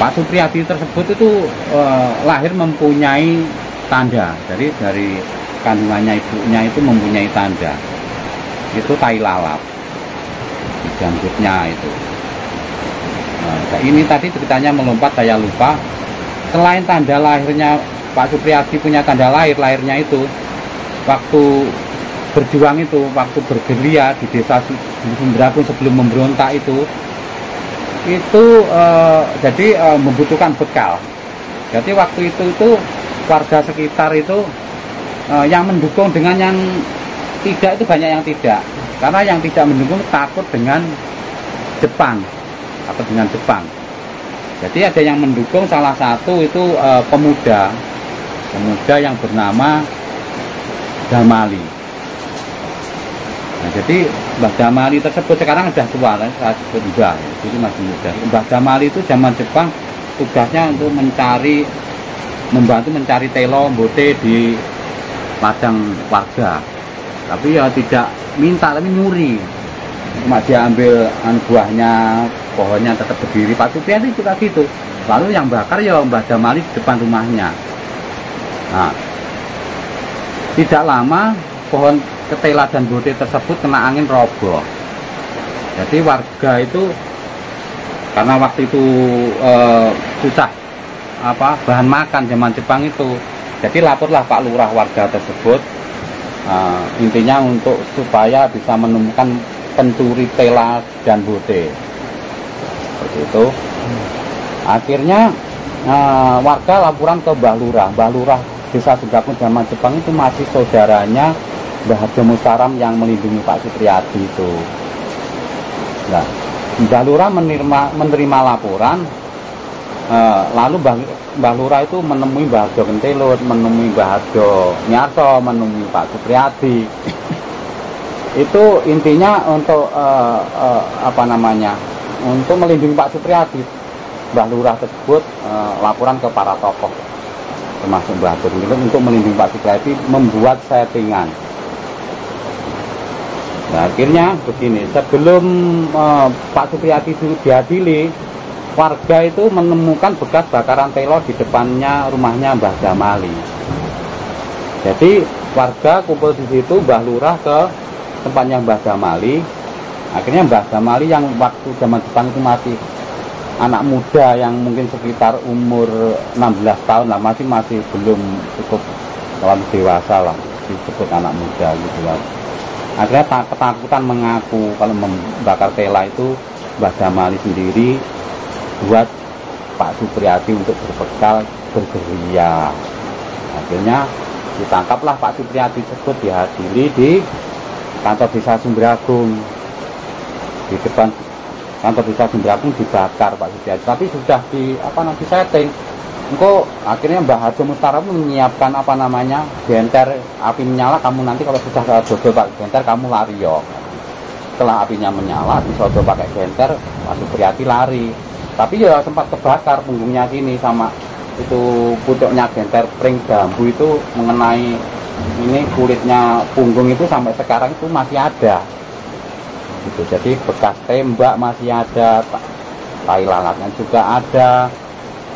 Pak Supriyadi tersebut itu lahir mempunyai tanda. Jadi dari kandungannya ibunya itu mempunyai tanda. Itu tai lalat di janggutnya itu. Nah, ini tadi ceritanya melompat, saya lupa. Selain tanda lahirnya Pak Supriyadi punya tanda lahirnya itu waktu berjuang itu, waktu bergerilya di desa Sumberakung sebelum memberontak itu jadi membutuhkan bekal. Jadi waktu itu warga sekitar itu yang mendukung dengan yang tidak itu banyak yang tidak. Karena yang tidak mendukung takut dengan Jepang atau dengan Jepang. Jadi ada yang mendukung, salah satu itu pemuda yang bernama Damali. Nah, jadi Mbah Damali tersebut sekarang sudah tua, saya sebut Mbah, jadi masih muda. Mbah Damali itu zaman Jepang tugasnya untuk membantu mencari telo bote di ladang warga. Tapi ya tidak minta, tapi nyuri. Cuma dia ambil buahnya, pohonnya tetap berdiri. Pak Supriyadi juga gitu. Lalu yang bakar ya Mbah Damali di depan rumahnya. Nah, tidak lama pohon ketela dan bote tersebut kena angin roboh. Jadi warga itu karena waktu itu susah bahan makan zaman Jepang itu, jadi laporlah Pak Lurah warga tersebut, intinya untuk supaya bisa menemukan pencuri tela dan bote. Seperti itu. Akhirnya warga laporan ke Mbah Lurah. Mbah Lurah desa Sumberakung zaman Jepang itu masih saudaranya Mbah Harjo Mustaram yang melindungi Pak Supriyadi itu. Nah, Mbah Lurah menerima laporan, lalu Mbah Lurah itu menemui Mbah Harjo Kentelut, menemui Mbah Harjo Nyarto, menemui Pak Supriyadi. Itu intinya untuk untuk melindungi Pak Supriyadi. Mbah Lurah tersebut laporan ke para tokoh, termasuk Mbah Harjo Kentelut, untuk melindungi Pak Supriyadi, membuat settingan. Nah, akhirnya begini, sebelum Pak Supriyadi itu diadili, warga itu menemukan bekas bakaran telo di depannya rumahnya Mbah Damali. Jadi warga kumpul di situ, Mbah Lurah ke tempatnya Mbah Damali. Akhirnya Mbah Damali yang waktu zaman Jepang itu masih anak muda, yang mungkin sekitar umur 16 tahun lah, masih belum cukup terlalu dewasa lah, disebut anak muda gitu lah. Akhirnya ketakutan mengaku kalau membakar tela itu Mbah Damali sendiri buat Pak Supriyadi untuk berbekal bergerilya. Akhirnya ditangkaplah Pak Supriyadi tersebut, dihadiri di kantor desa Sumberakung. Di depan kantor desa Sumberakung dibakar Pak Supriyadi, tapi sudah di setting. Engkau akhirnya Mbah Harjo Mustaram menyiapkan genter, api menyala, kamu nanti kalau sudah dodol pakai genter kamu lari yo. Setelah apinya menyala disodol pakai genter, Pak Supriyadi lari. Tapi ya sempat kebakar punggungnya sini, sama itu pucuknya genter pring bambu itu mengenai ini kulitnya punggung itu, sampai sekarang itu masih ada. Gitu. Jadi bekas tembak masih ada, tai lalatnya juga ada.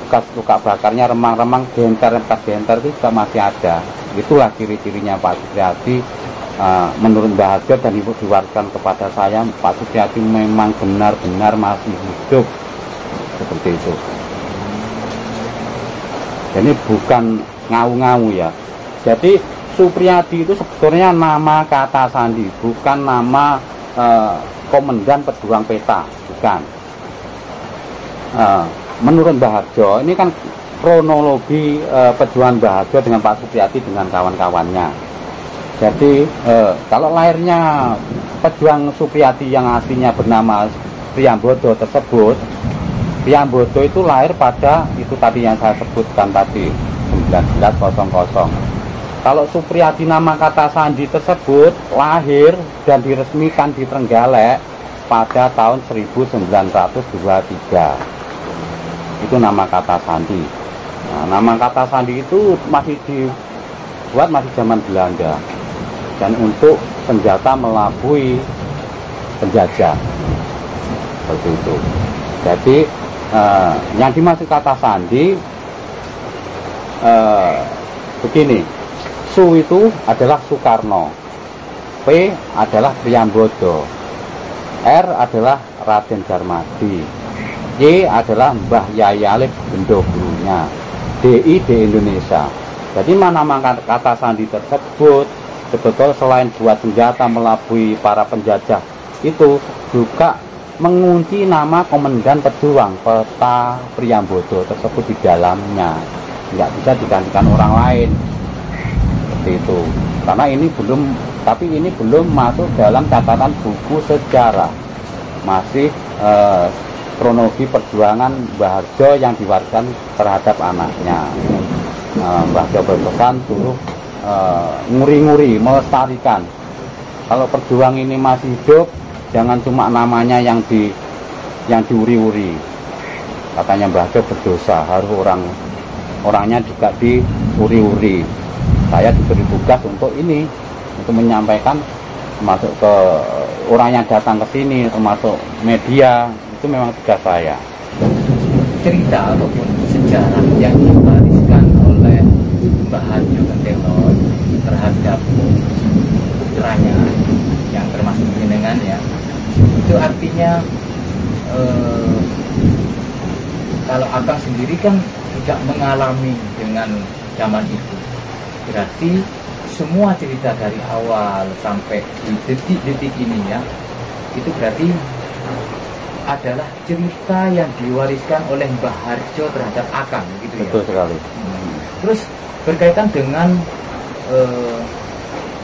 Bekas luka bakarnya, remang-remang bekas genter itu juga masih ada. Itulah ciri-cirinya Pak Supriyadi. Menurut Mbah Harjo dan Ibu diwariskan kepada saya, Pak Supriyadi memang benar-benar masih hidup seperti itu. Jadi bukan ngau-ngau ya. Jadi Supriyadi itu sebetulnya nama kata sandi, bukan nama komandan pejuang peta, bukan. Menurut Mbah Harjo, ini kan kronologi perjuangan Mbah Harjo dengan Pak Supriyadi dengan kawan-kawannya. Jadi kalau lahirnya pejuang Supriyadi yang aslinya bernama Priyambodo tersebut, Priyambodo itu lahir pada itu tadi yang saya sebutkan tadi, 1900. Kalau Supriyadi nama kata sandi tersebut lahir dan diresmikan di Trenggalek pada tahun 1923. Itu nama kata sandi. Nah, nama kata sandi itu masih dibuat masih zaman Belanda, dan untuk senjata melabui penjajah seperti itu. Jadi Yang dimaksud kata sandi begini, Su itu adalah Soekarno, P adalah Priambodo, R adalah Raden Dharmadi, Y adalah Mbah Yayalih Bendoglunya, DI di Indonesia. Jadi mana kata sandi tersebut sebetulnya selain buat senjata melabui para penjajah, itu juga mengunci nama komandan pejuang Peta Priambodo tersebut di dalamnya. Nggak bisa digantikan orang lain seperti itu, karena ini belum masuk dalam catatan buku sejarah, masih kronologi perjuangan Mbah Harjo yang diwariskan terhadap anaknya. Mbah Harjo berpesan dulu nguri-nguri, melestarikan. Kalau perjuang ini masih hidup, jangan cuma namanya yang diuri-uri. Katanya Mbah Harjo berdosa, harus orangnya juga diuri-uri. Saya diberi tugas untuk ini, untuk menyampaikan, termasuk ke orang yang datang ke sini, termasuk media, itu memang tugas saya. Cerita ataupun sejarah yang diwariskan oleh Mbah Harjo Kentelo terhadap putranya yang termasuk jenengan ya, itu artinya kalau Akang sendiri kan tidak mengalami dengan zaman itu, berarti semua cerita dari awal sampai di detik-detik ini ya, itu berarti adalah cerita yang diwariskan oleh Mbah Harjo terhadap Akang gitu ya. Betul sekali. Terus berkaitan dengan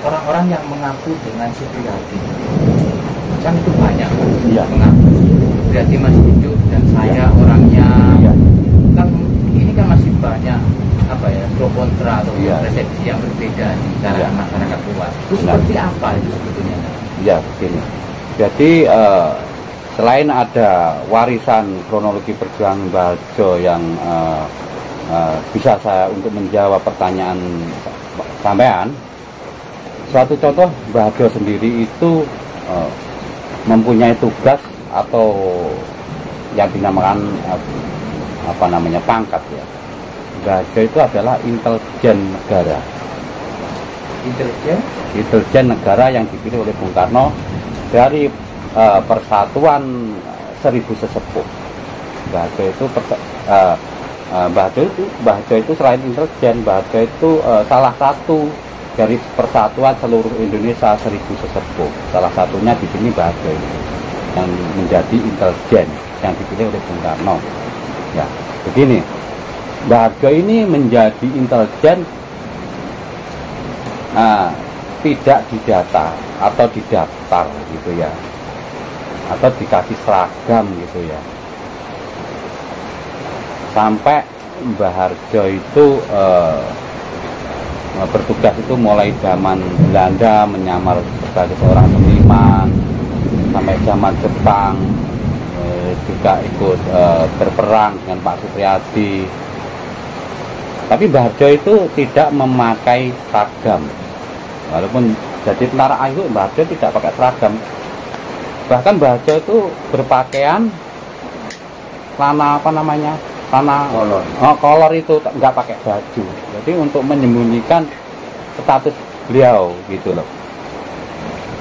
orang-orang yang mengaku dengan Supriyadi, kan itu banyak Iya. mengaku Supriyadi masih hidup dan saya orangnya. Iya. Kan ini kan masih banyak apa ya, pro kontra atau Iya. persepsi yang berbeda di kalangan Iya. masyarakat luas. Itu Benar. seperti apa itu sebetulnya? Ya begini. Jadi selain ada warisan kronologi perjuangan Mbah Harjo yang bisa saya untuk menjawab pertanyaan sampean, suatu contoh Mbah Harjo sendiri itu mempunyai tugas atau yang dinamakan pangkat ya. Mbah Harjo itu adalah intelijen negara. Intelijen negara yang dipilih oleh Bung Karno dari Persatuan Seribu Sesepuh. Mbah Harjo itu selain intelijen, Mbah Harjo itu salah satu dari persatuan seluruh Indonesia Seribu Sesepuh. Salah satunya di sini Mbah Harjo ini yang menjadi intelijen yang dipilih oleh Bung Karno. Ya, begini. Mbah Harjo ini menjadi intelijen tidak didata atau didaftar gitu ya, atau dikasih seragam gitu ya. Sampai Mbah Harjo itu bertugas itu mulai zaman Belanda menyamar sebagai seorang seniman, sampai zaman Jepang juga ikut berperang dengan Pak Supriyadi. Tapi Mbah Harjo itu tidak memakai seragam, walaupun jadi tentara ayu, Mbah Harjo tidak pakai seragam. Bahkan Mbah Harjo itu berpakaian celana kolor itu nggak pakai baju. Jadi untuk menyembunyikan status beliau gitu loh.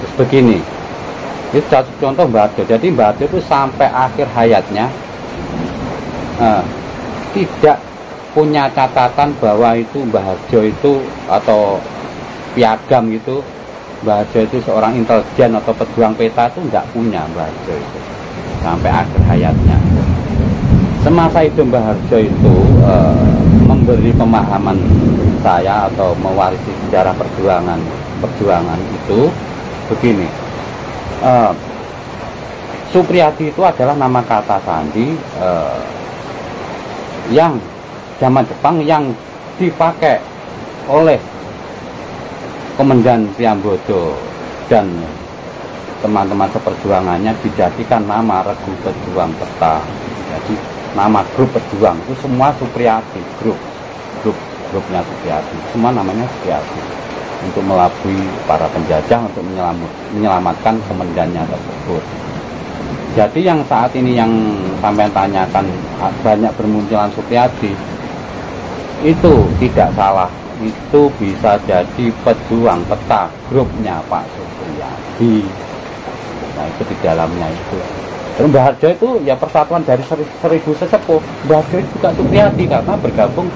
Terus begini, itu satu contoh Mbah Harjo. Jadi Mbah Harjo itu sampai akhir hayatnya tidak punya catatan bahwa itu Mbah Harjo itu atau piagam gitu, Mbah Harjo itu seorang intelijen atau pejuang peta, itu nggak punya Mbah Harjo itu sampai akhir hayatnya. Semasa itu Mbah Harjo itu memberi pemahaman saya atau mewarisi sejarah perjuangan itu begini. Supriyadi itu adalah nama kata sandi yang zaman Jepang yang dipakai oleh Komandan Priambodo dan teman-teman seperjuangannya dijadikan nama Regu Pejuang Peta. Jadi nama grup pejuang itu semua Supriyadi, grupnya Supriyadi, semua namanya Supriyadi, untuk melabui para penjajah, untuk menyelamatkan komandannya tersebut. Jadi yang saat ini yang sampai tanyakan banyak bermunculan Supriyadi itu tidak salah, itu bisa jadi pejuang peta grupnya Pak Supriyadi. Nah itu di dalamnya itu. Terus Mbah Harjo itu ya persatuan dari 1000 sesepuh. Mbah Harjo itu juga Supriyadi karena bergabung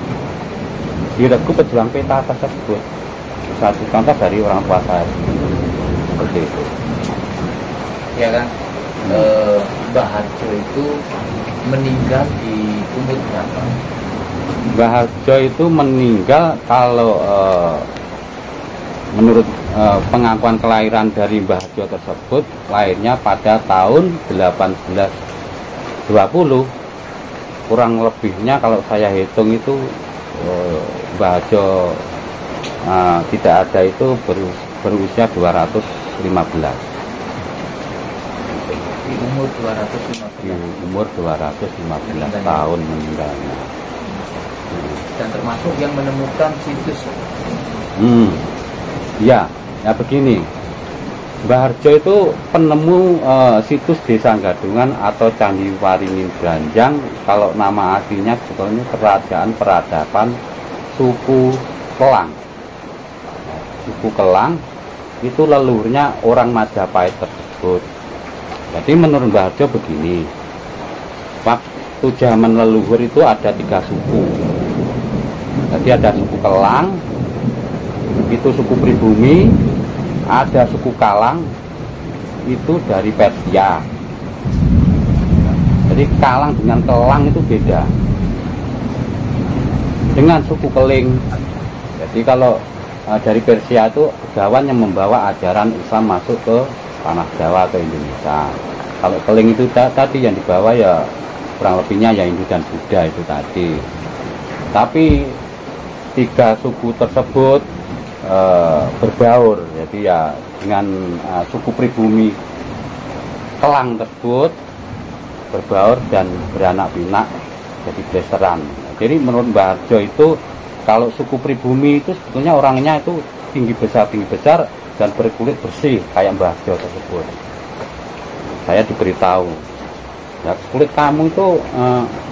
di regu pejuang peta tersebut. Satu contoh dari orang tua saya seperti itu. Ya kan, Mbah Harjo itu meninggal di umur berapa? Mbah Harjo itu meninggal kalau menurut pengakuan kelahiran dari Mbah Harjo tersebut, lahirnya pada tahun 1820. Kurang lebihnya kalau saya hitung itu Mbah Harjo tidak ada itu berusia 215. Di umur 215. Di umur 215 tahun meninggalnya. Dan termasuk yang menemukan situs. Ya begini. Mbah Harjo itu penemu situs Desa Gadungan atau Candi Waringin Branjang. Kalau nama aslinya sebetulnya Kerajaan Peradaban Suku Kelang. Suku Kelang itu leluhurnya orang Majapahit tersebut. Jadi menurut Mbah Harjo begini, waktu zaman leluhur itu ada 3 suku. Jadi ada suku Kelang, itu suku pribumi, ada suku Kalang, itu dari Persia. Jadi Kalang dengan Kelang itu beda. Dengan suku Keling, jadi kalau dari Persia itu Begawan yang membawa ajaran Islam masuk ke tanah Jawa atau Indonesia. Kalau Keling itu tadi yang dibawa ya kurang lebihnya ya Hindu dan Buddha itu tadi. Tapi 3 suku tersebut berbaur, jadi ya dengan suku pribumi Kelang tersebut berbaur dan beranak pinak jadi beseran. Jadi menurut Mbah Harjo itu kalau suku pribumi itu sebetulnya orangnya itu tinggi besar dan berkulit bersih kayak Mbah Harjo tersebut. Saya diberitahu ya kulit kamu itu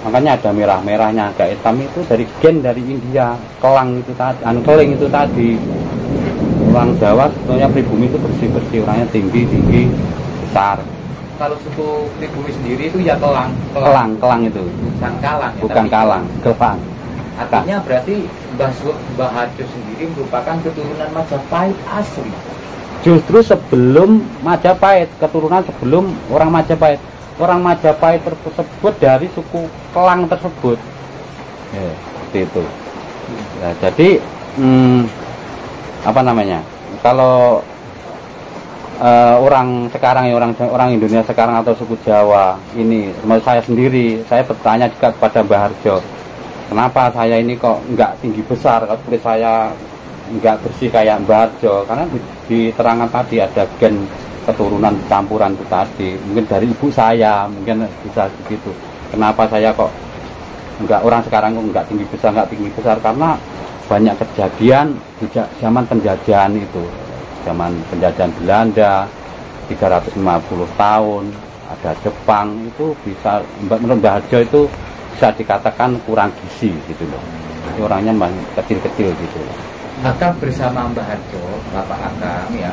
makanya ada merah-merahnya, agak hitam itu dari gen dari India. Kelang itu tadi, Keling itu tadi. Orang Jawa sebetulnya pribumi itu bersih-bersih, orangnya tinggi besar. Kalau suku pribumi sendiri itu ya Kelang itu bukan Kalang ya, bukan Kalang, Kelang. Artinya berarti Mbah Harjo sendiri merupakan keturunan Majapahit asli. Justru sebelum Majapahit, keturunan sebelum orang Majapahit. Orang Majapahit tersebut dari suku Kelang tersebut. Ya, seperti itu. Nah, jadi apa namanya? Kalau orang sekarang ya orang Indonesia sekarang atau suku Jawa ini, menurut saya sendiri, saya bertanya juga kepada Mbah Harjo, kenapa saya ini kok nggak tinggi besar, kalau kulit saya nggak bersih kayak Mbah Harjo? Karena diterangkan tadi ada gen keturunan campuran itu tadi, mungkin dari ibu saya, mungkin bisa begitu. Kenapa saya kok nggak, orang sekarang kok nggak tinggi besar, karena banyak kejadian sejak zaman penjajahan itu, zaman penjajahan Belanda 350 tahun, ada Jepang, itu bisa menurut Mbah Harjo itu bisa dikatakan kurang gizi gitu loh. Orangnya kecil-kecil gitu loh. Akang bersama Mbah Harjo, Bapak Akang ya,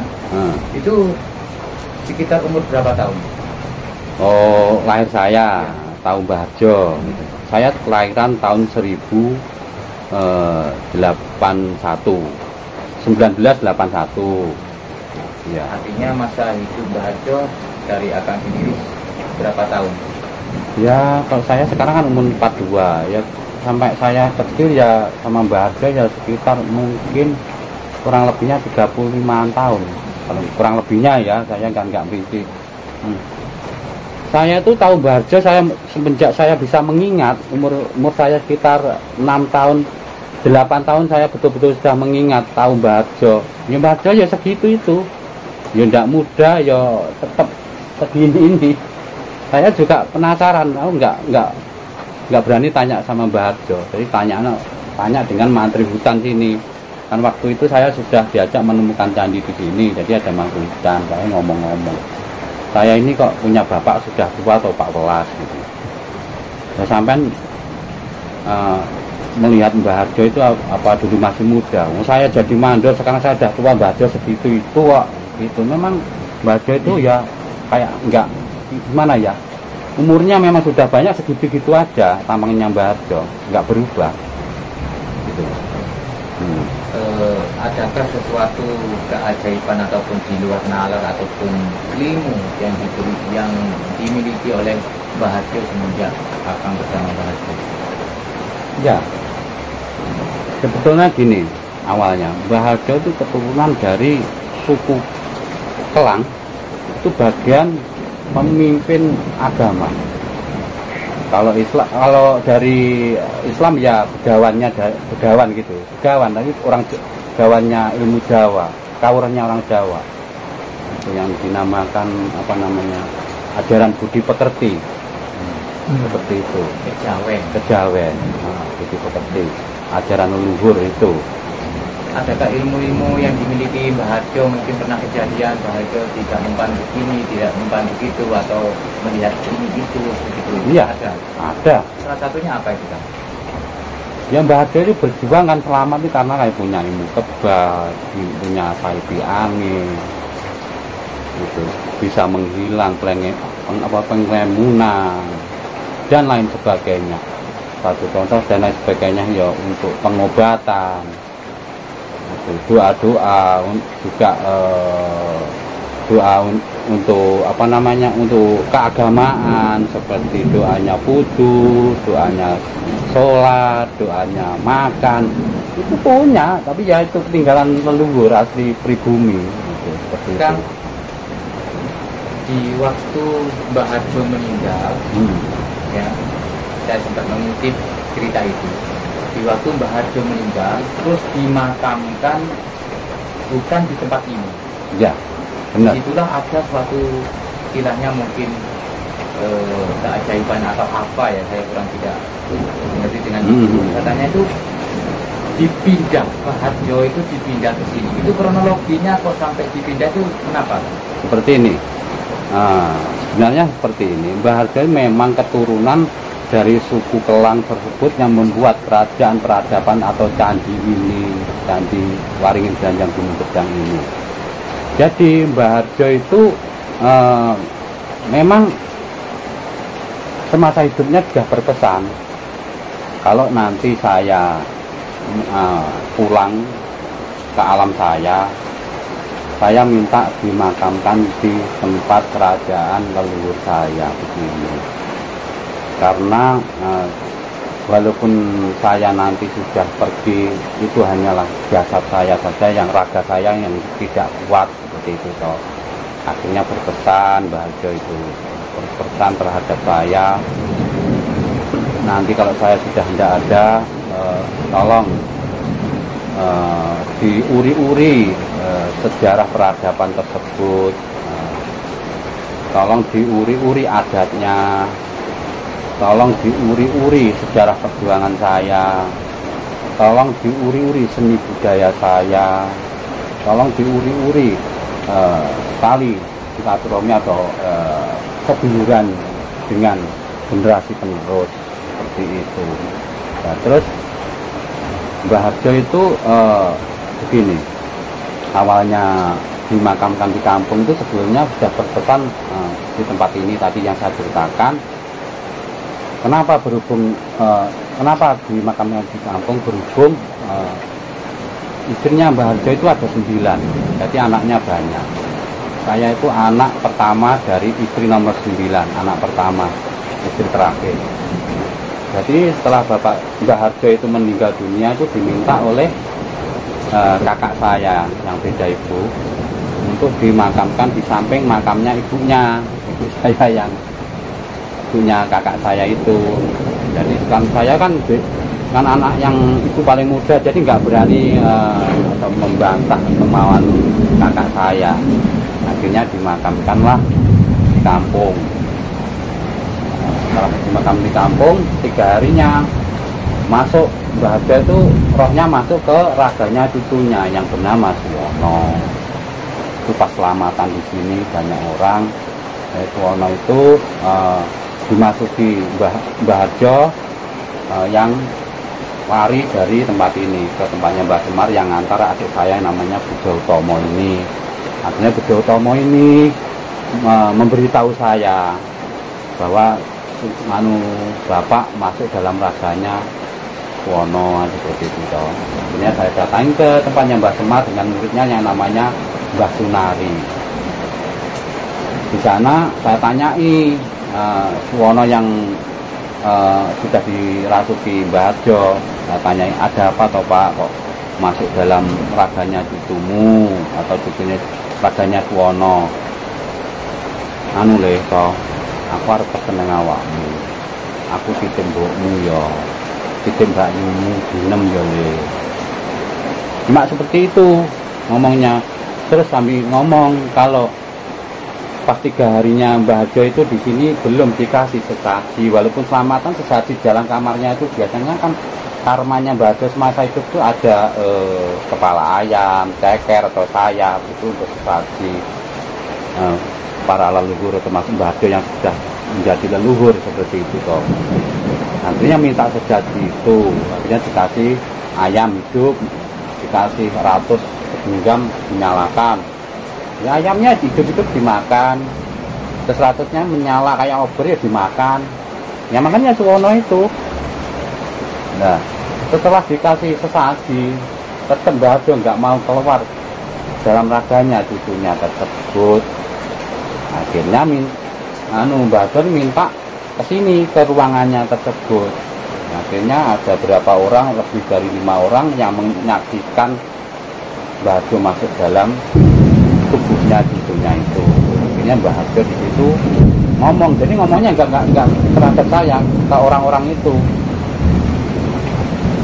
itu sekitar umur berapa tahun? Oh, lahir saya tahun Mbah Harjo. Saya kelahiran tahun 1981. Ya. Artinya masa hidup Mbah Harjo dari Akang sendiri berapa tahun? Ya, kalau saya sekarang kan umur 42 ya, sampai saya kecil ya sama Mbah Harjo ya sekitar mungkin kurang lebihnya 35 tahun. Kalau kurang lebihnya ya, saya nggak rinci. Saya tuh tahu Mbah Harjo saya semenjak saya bisa mengingat, umur saya sekitar 6 tahun 8 tahun saya betul-betul sudah mengingat tahu Mbah Harjo. Ya Mbah Harjo ya segitu itu. Ya enggak muda ya tetap segini ini. Saya juga penasaran, aku enggak berani tanya sama Mbah Harjo. Jadi tanya dengan mantri hutan sini. Kan waktu itu saya sudah diajak menemukan candi di sini, jadi ada mantri hutan, saya ngomong-ngomong. saya ini kok punya bapak sudah tua atau Pak Welas gitu. Saya sampai melihat Mbah Harjo itu apa dulu masih muda. Saya jadi mandor, sekarang saya sudah tua, Mbah Harjo segitu itu kok gitu. Memang Mbah Harjo itu ya kayak enggak gimana ya, umurnya memang sudah banyak, segitu-gitu aja tampangnya Mbah Harjo, enggak berubah gitu. Adakah sesuatu keajaiban ataupun di luar nalar ataupun ilmu yang dimiliki oleh Mbah Harjo semenjak Akang bersama Mbah Harjo? Ya, sebetulnya gini, awalnya Mbah Harjo itu keturunan dari suku Kelang, itu bagian pemimpin agama. Kalau Islam, kalau dari Islam ya begawan gitu, begawan, tapi orang begawannya ilmu Jawa, kawurannya orang Jawa, itu yang dinamakan apa namanya, ajaran budi pekerti, seperti itu. Kejawen, budi pekerti, ajaran leluhur itu. Adakah ilmu-ilmu yang dimiliki Mbah Harjo, mungkin pernah kejadian Mbah Harjo tidak mempan begini, tidak mempan begitu, atau melihat ini gitu, begitu? Iya, ada. Salah satunya apa itu, Kang? Ya Mbah Harjo itu berjuang kan selamat itu karena kayak punya ilmu kebal, punya saipi angin, gitu, bisa menghilang penglemunan dan lain sebagainya. Satu contoh dan lain sebagainya ya untuk pengobatan. Doa-doa juga doa untuk apa namanya, untuk keagamaan seperti doanya putu, doanya sholat, doanya makan, itu punya, tapi ya itu ketinggalan leluhur asli pribumi gitu, seperti Kang, itu. Di waktu Mbah Harjo meninggal, ya, saya sempat mengutip cerita itu. Di waktu Mbah Harjo meninggal, terus dimakamkan bukan di tempat ini. Ya, benar. Itulah ada suatu istilahnya mungkin keajaiban atau apa ya, saya kurang tidak mengerti dengan itu. Katanya itu dipindah, Mbah Harjo itu dipindah ke sini. Itu kronologinya kok sampai dipindah itu kenapa? Seperti ini. Sebenarnya seperti ini. Mbah Harjo memang keturunan dari suku Kelang tersebut yang membuat kerajaan peradaban atau candi ini, candi Waringin Banjang Gunung Gedang ini. Jadi Mbah Harjo itu memang semasa hidupnya sudah berpesan, kalau nanti saya pulang ke alam saya minta dimakamkan di tempat kerajaan leluhur saya begini. Karena walaupun saya nanti sudah pergi, itu hanyalah jasad saya saja, yang raga saya yang tidak kuat seperti itu toh. Akhirnya berpesan Mbah Harjo itu berpesan terhadap saya, nanti kalau saya sudah tidak ada, tolong diuri-uri sejarah peradaban tersebut, tolong diuri-uri adatnya, tolong diuri-uri sejarah perjuangan saya, tolong diuri-uri seni budaya saya, tolong diuri-uri tali silaturahmi atau keduluran dengan generasi penerus, seperti itu. Nah, terus Mbah Harjo itu begini, awalnya dimakamkan di kampung itu sebelumnya sudah berpesan di tempat ini tadi yang saya ceritakan. Kenapa kenapa dimakamkan di kampung? Berhubung istrinya Mbah Harjo itu ada 9, jadi anaknya banyak. Saya itu anak pertama dari istri nomor 9, anak pertama, istri terakhir. Jadi setelah Bapak Mbah Harjo itu meninggal dunia, itu diminta oleh kakak saya yang beda ibu untuk dimakamkan di samping makamnya ibunya, ibu saya yang punya kakak saya itu. Jadi kan saya kan anak yang ibu paling muda, jadi nggak berani atau membantah kemauan kakak saya. Akhirnya dimakamkanlah di kampung. Setelah dimakam di kampung, 3 harinya masuk Mbah Harjo itu rohnya masuk ke raganya cucunya yang bernama Suwono. Itu pas selamatan di sini banyak orang Suwono itu dimasuki Mbah Harjo yang lari dari tempat ini ke tempatnya Mbah Semar yang antara adik saya yang namanya Bujo Utomo ini. Artinya Bujo Utomo ini memberitahu saya bahwa bapak masuk dalam raganya Suwono seperti itu toh. Akhirnya saya datang ke tempatnya Mbah Semar dengan muridnya yang namanya Mbah Sunari. Di sana saya tanyai Suwono yang sudah dirasuki Mbah Harjo. Saya tanyai, ada apa toh Pak, kok masuk dalam raganya cucumu atau cucunya raganya Suwono? Anu le toh, aku harus pesen dengan awakmu. Aku titip mbokmu ya, titip mbakmu dinem ya le. Cuma seperti itu ngomongnya. Terus sambil ngomong kalau pas 3 harinya Mbah Harjo itu di sini belum dikasih sesaji, walaupun selamatan sesaji dalam kamarnya itu biasanya kan karmanya Mbah Harjo semasa hidup itu ada kepala ayam, ceker atau sayap itu untuk sesaji para leluhur, termasuk Mbah Harjo yang sudah menjadi leluhur seperti itu toh. Nantinya minta sesaji itu, akhirnya dikasih ayam hidup, dikasih 100 genggam dinyalakan. Ya, ayamnya hidup-hidup dimakan, terus 100-nya menyala kayak obor ya dimakan. Ya makanya Suwono itu. Nah, setelah dikasih sesaji, tetap Mbah Harjo nggak mau keluar dalam raganya cucunya tersebut. Akhirnya Mbah Harjo minta ke sini ke ruangannya tersebut. Akhirnya ada berapa orang, lebih dari 5 orang yang menyaksikan Mbah Harjo masuk dalam tubuhnya cucunya itu. Akhirnya Mbah Harjo di situ ngomong, jadi ngomongnya enggak terhadap saya, ke orang-orang itu.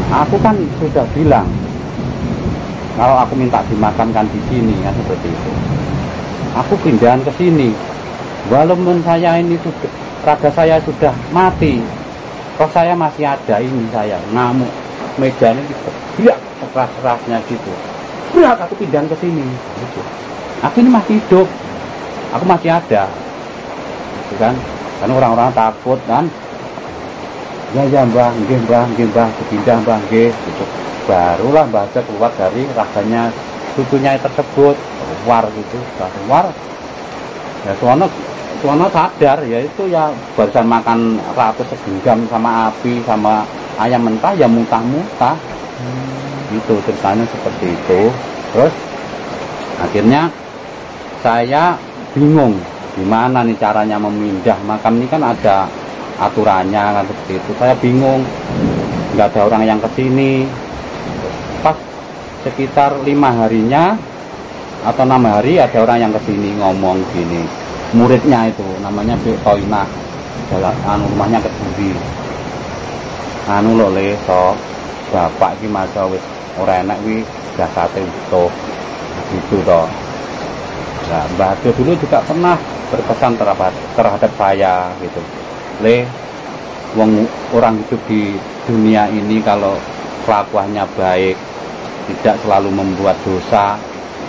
Aku kan sudah bilang kalau aku minta dimakankan di sini ya seperti itu. Aku pindahan ke sini. Walaupun saya ini sudah raga saya sudah mati, kok saya masih ada ini, saya ngamuk meja ini dia keras-kerasnya gitu. Berat aku pindahan ke sini. Gitu. Aku ini masih hidup, aku masih ada, gitu kan? Karena orang-orang takut kan? Ya mbah, mbah, pindah mbah, gitu. Barulah Mbah Harjo keluar dari raganya cucunya tersebut, keluar gitu, keluar. Ya Suwono sadar, ya itu ya barusan makan 100 segenggam sama api sama ayam mentah ya muntah-muntah. Gitu ceritanya seperti itu. Terus akhirnya saya bingung gimana nih caranya memindah makam ini, kan ada aturannya kan seperti itu. Saya bingung, nggak ada orang yang kesini. Pas sekitar 5 harinya atau 6 hari ada orang yang kesini ngomong gini, muridnya itu namanya Bik Toinah, rumahnya Keduri. Lho le so bapak iki maca wis ora enak wi jasate utuh gitu toh. Nah, Mbah Harjo dulu juga pernah berpesan terhadap saya gitu. Orang hidup di dunia ini kalau kelakuannya baik, tidak selalu membuat dosa,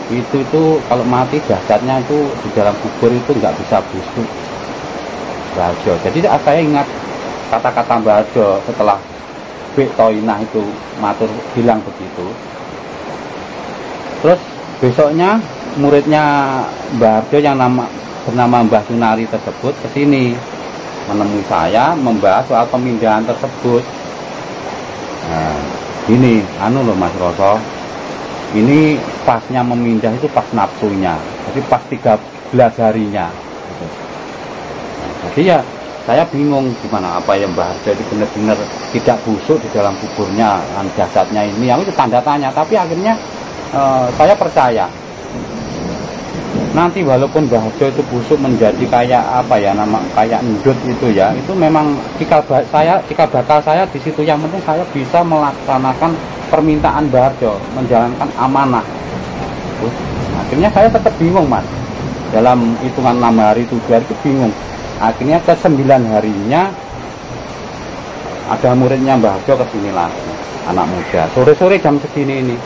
itu kalau mati jasadnya itu di dalam kubur itu nggak bisa busuk. Mbah Harjo. Jadi saya ingat kata-kata Mbah Harjo setelah Bik Toinah itu matur bilang begitu. Terus besoknya muridnya Mbah Harjo yang bernama Mbah Sunari tersebut kesini menemui saya membahas soal pemindahan tersebut. Nah, ini loh Mas Roso, ini pasnya memindah itu pas nafsunya, jadi pas 13 harinya gitu. Nah, jadi ya saya bingung gimana, apa ya Mbah Harjo itu benar-benar tidak busuk di dalam kuburnya jasadnya ini, yang itu tanda tanya. Tapi akhirnya saya percaya nanti walaupun Mbah Harjo itu busuk menjadi kayak apa ya, kayak endut itu ya, itu memang cikal bakal saya di situ. Yang penting saya bisa melaksanakan permintaan Mbah Harjo, menjalankan amanah. Akhirnya saya tetap bingung Mas, dalam hitungan 6 hari 7 hari itu bingung. Akhirnya ke 9 harinya ada muridnya Mbah Harjo kesini lagi, anak muda, sore-sore jam segini ini.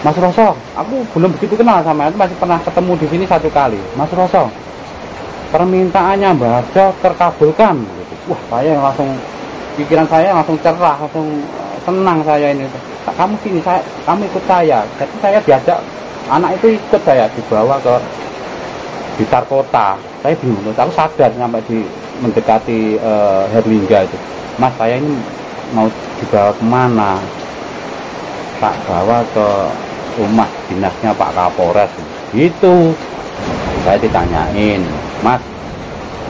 Mas Roso, aku belum begitu kenal sama itu, masih pernah ketemu di sini 1 kali. Mas Roso, permintaannya Mbah Harjo terkabulkan gitu. Wah, saya langsung, pikiran saya langsung cerah, langsung senang saya ini. Kamu sini, kamu ikut saya. Jadi saya diajak, anak itu ikut saya, dibawa ke Blitar Kota. Saya bingung, aku sadar sampai di mendekati Herlingga itu. Mas, saya ini mau dibawa kemana? Tak bawa ke rumah dinasnya Pak Kapolres. Gitu. Saya ditanyain, Mas,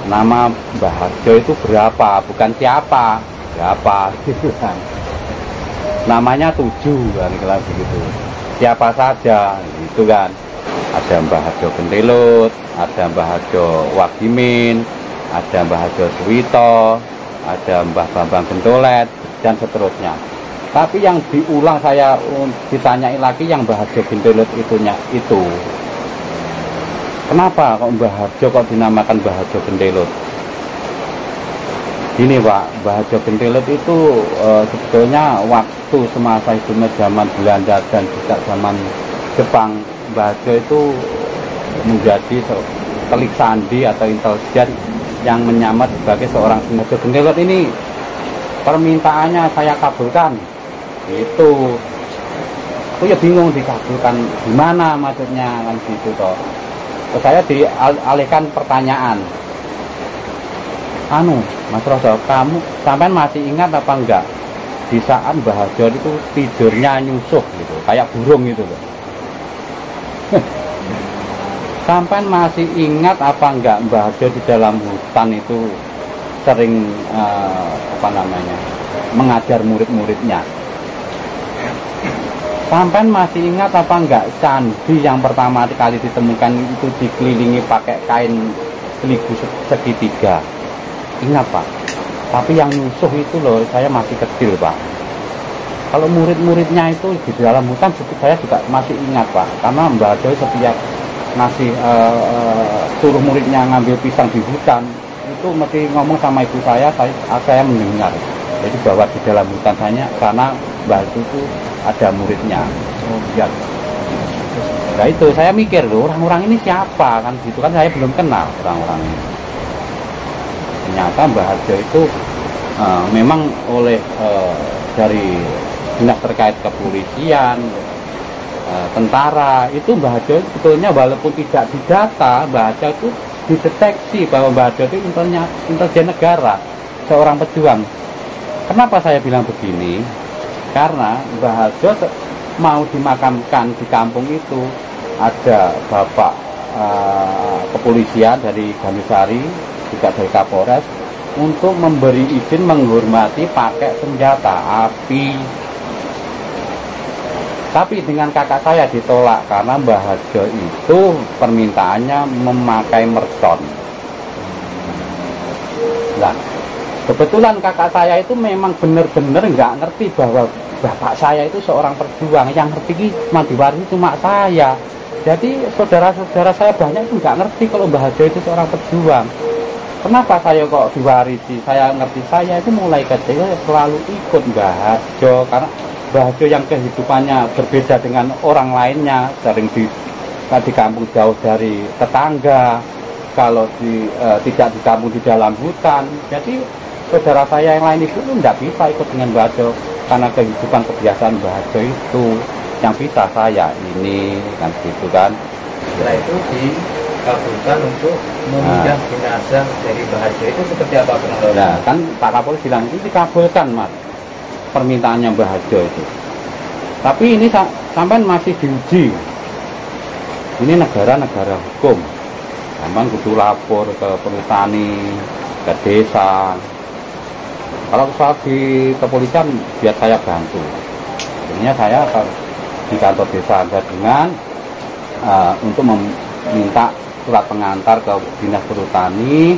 nama Mbah Harjo itu berapa? Bukan siapa, berapa? Gitu kan. Namanya 7 kan, kalau begitu. Siapa saja, gitu kan. Ada Mbah Harjo Gentelut, ada Mbah Harjo Wagimin, ada Mbah Harjo Suwito, ada Mbah Bambang Gentolet, dan seterusnya. Tapi yang diulang saya ditanyai lagi yang Mbah Harjo Gentelut itu. Kenapa kok Mbah Harjo kok dinamakan Mbah Harjo Gentelut? Gini Pak, Mbah Harjo Gentelut itu sebetulnya waktu semasa itu zaman Belanda dan juga zaman Jepang, Mbah Harjo itu menjadi telik sandi atau intelijen yang menyamar sebagai seorang Mbah Harjo Gentelut ini. Permintaannya saya kabulkan. Itu ya bingung dikabulkan gimana maksudnya kan gitu toh. Terus saya dialihkan pertanyaan. Mas Roso, kamu sampai masih ingat apa enggak di saat Mbah Harjo itu tidurnya nyusuh gitu, kayak burung gitu loh. Sampai masih ingat apa enggak Mbah Harjo di dalam hutan itu sering mengajar murid-muridnya. Sampai masih ingat apa enggak candi yang pertama kali ditemukan itu dikelilingi pakai kain seligu segitiga. Ingat Pak, tapi yang nyusuh itu loh, saya masih kecil Pak. Kalau murid-muridnya itu di dalam hutan saya juga masih ingat Pak, karena Mbah Harjo setiap ngasih suruh muridnya ngambil pisang di hutan, itu mesti ngomong sama ibu saya mendengar. Jadi bahwa di dalam hutan karena Mbah Harjo itu ada muridnya. Oh iya. Nah itu saya mikir loh, orang-orang ini siapa kan gitu kan, saya belum kenal orang-orang ini. Ternyata Mbah Harjo itu memang oleh dari dinas terkait kepolisian, tentara itu Mbah Harjo sebetulnya walaupun tidak didata, Mbah Harjo itu dideteksi bahwa Mbah Harjo itu intelijen negara, seorang pejuang. Kenapa saya bilang begini? Karena Mbah Harjo mau dimakamkan di kampung itu ada bapak kepolisian dari Gandusari, juga dari Kapolres, untuk memberi izin menghormati pakai senjata api. Tapi dengan kakak saya ditolak karena Mbah Harjo itu permintaannya memakai mercon. Nah, kebetulan kakak saya itu memang benar-benar nggak ngerti bahwa bapak saya itu seorang perjuang. Yang ngerti Mandiwarni cuma saya. Jadi saudara-saudara saya banyak itu nggak ngerti kalau Mbah Harjo itu seorang pejuang. Kenapa saya kok diwarisi? Saya ngerti, saya itu mulai kecil selalu ikut Mbah Harjo, karena Mbah Harjo yang kehidupannya berbeda dengan orang lainnya, sering di kampung jauh dari tetangga, kalau tidak di kampung di dalam hutan. Jadi saudara saya yang lain itu tidak bisa ikut dengan Mbah Harjo karena kehidupan kebiasaan Mbah Harjo itu. Yang bisa saya ini kan gitu kan. Setelah itu dikabulkan untuk memindah jenazah dari Mbah Harjo itu seperti apa kronologi? Nah kan Pak Kapolres bilang itu dikabulkan Mas, permintaannya Mbah Harjo itu. Tapi ini sampai masih diuji. Ini negara-negara hukum. Sampai kudu lapor ke perhutani, ke desa. Kalau soal di kepolisian biar saya bantu. Akhirnya saya di kantor desa Gadingan untuk meminta surat pengantar ke dinas perhutani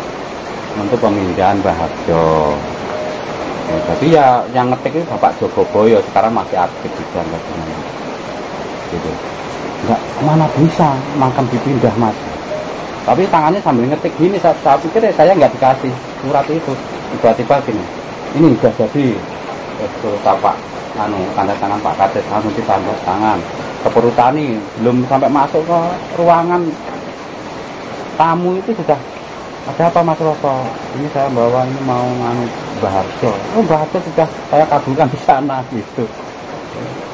untuk pemindahan Mbah Harjo. Ya, jadi ya yang ngetik itu Bapak Joko Boyo, sekarang masih aktif di Gadingan. Gitu. Enggak, mana bisa makam dipindah Mas. Tapi tangannya sambil ngetik gini, saya pikir ya saya nggak dikasih surat itu. Tiba-tiba gini, ini udah jadi Bapak tanda tangan Pak Kades, langsung ditanda tangan ke perhutani, belum sampai masuk ke ruangan tamu itu sudah ada apa Mas Roko? Ini saya bawa ini mau nganu Mbah Harjo. Oh Mbah Harjo sudah saya kabulkan di sana gitu.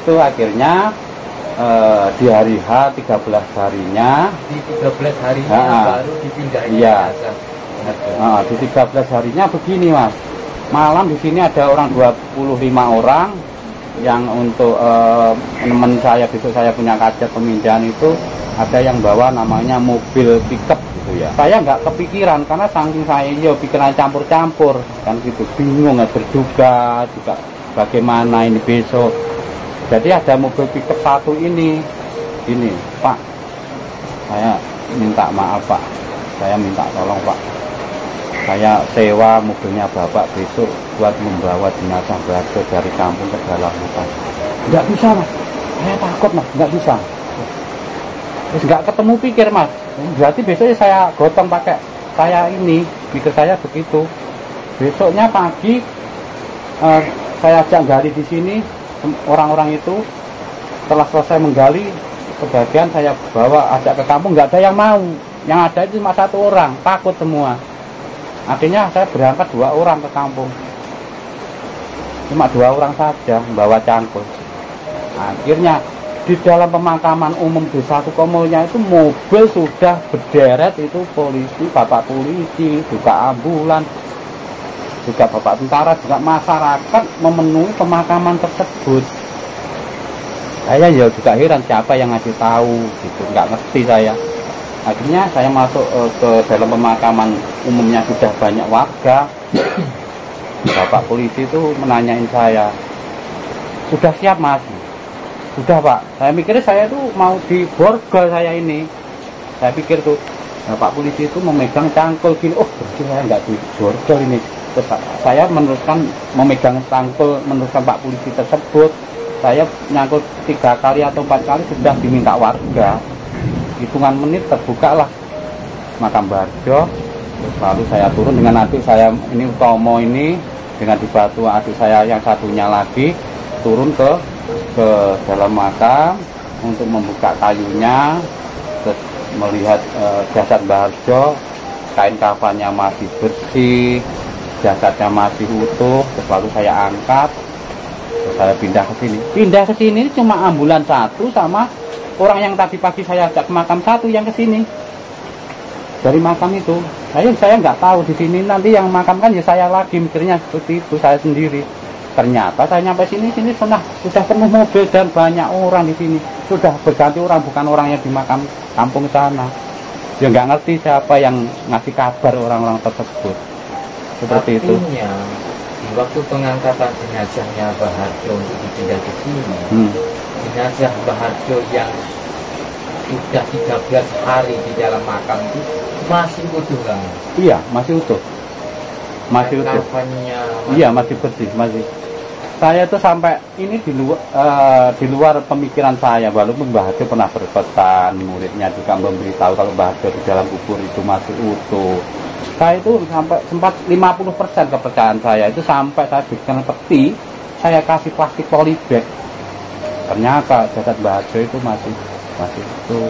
Itu akhirnya di hari H 13 harinya, di 13 harinya baru dipindahin iya. jenazah. Di 13 harinya begini Mas, malam di sini ada orang 25 orang yang untuk teman saya, besok saya punya kajet pemindahan itu ada yang bawa namanya mobil pickup gitu ya. Saya nggak kepikiran karena saking saya pikiran campur-campur kan gitu, bingung nggak berduga juga bagaimana ini besok. Jadi ada mobil pickup satu ini Pak, saya minta maaf Pak, saya minta tolong Pak, saya sewa mobilnya Bapak besok buat membawa jenazah Barjo dari kampung ke dalam hutan. Nggak bisa Mas, saya takut Mas, nggak bisa. Terus nggak ketemu pikir Mas, berarti besoknya saya gotong pakai saya ini, pikir saya begitu. Besoknya pagi saya ajak gali di sini, orang-orang itu setelah selesai menggali, sebagian saya bawa ajak ke kampung, nggak ada yang mau. Yang ada itu cuma satu orang, takut semua. Akhirnya saya berangkat 2 orang ke kampung, cuma 2 orang saja membawa cangkul. Akhirnya di dalam pemakaman umum Desa Sukomulya itu mobil sudah berderet, itu polisi, bapak polisi, juga ambulan, juga bapak tentara, juga masyarakat memenuhi pemakaman tersebut. Saya ya juga heran siapa yang ngasih tahu gitu, nggak ngerti saya. Akhirnya saya masuk ke dalam pemakaman umumnya sudah banyak warga. Bapak polisi itu menanyain saya, sudah siap Mas? Sudah Pak. Saya mikirnya saya itu mau diborgol saya ini. Saya pikir tuh Bapak polisi itu memegang cangkul gini, oh berarti saya nggak diborgol ini. Terus saya meneruskan memegang cangkul, meneruskan Pak polisi tersebut. Saya nyangkul 3 kali atau 4 kali sudah diminta warga. Hitungan menit terbuka lah makam Barjo. Terus lalu saya turun dengan adik saya ini, Utomo ini, dengan dibantu adik saya yang satunya lagi turun ke dalam makam untuk membuka kayunya, terus melihat jasad Barjo, kain kafannya masih bersih, jasadnya masih utuh. Terus lalu saya angkat, terus saya pindah ke sini. Pindah ke sini cuma ambulan satu sama orang yang tadi pagi saya ajak ke makam satu yang ke sini. Dari makam itu, saya nggak tahu di sini nanti yang makam kan ya saya lagi mikirnya seperti itu, saya sendiri. Ternyata saya nyampe sini sudah penuh mobil dan banyak orang di sini. Sudah berganti orang, bukan orang yang di makam kampung sana. Ya nggak ngerti siapa yang ngasih kabar orang-orang tersebut. Seperti itu. Artinya, di waktu pengangkatan jenazahnya Mbah Harjo untuk dipindah ke sini, jenazah Mbah Harjo yang sudah 13 hari di dalam makam itu masih utuh kan? Iya, masih utuh. Masih utuh. Iya, masih bersih, masih. Saya itu sampai ini di luar pemikiran saya, walaupun Mbah Harjo pernah berpesan, muridnya juga memberitahu kalau Mbah Harjo di dalam kubur itu masih utuh. Saya itu sampai sempat 50% kepercayaan saya itu sampai saya bikin peti, saya kasih plastik polybag. Ternyata jasad Mbah Harjo itu masih utuh.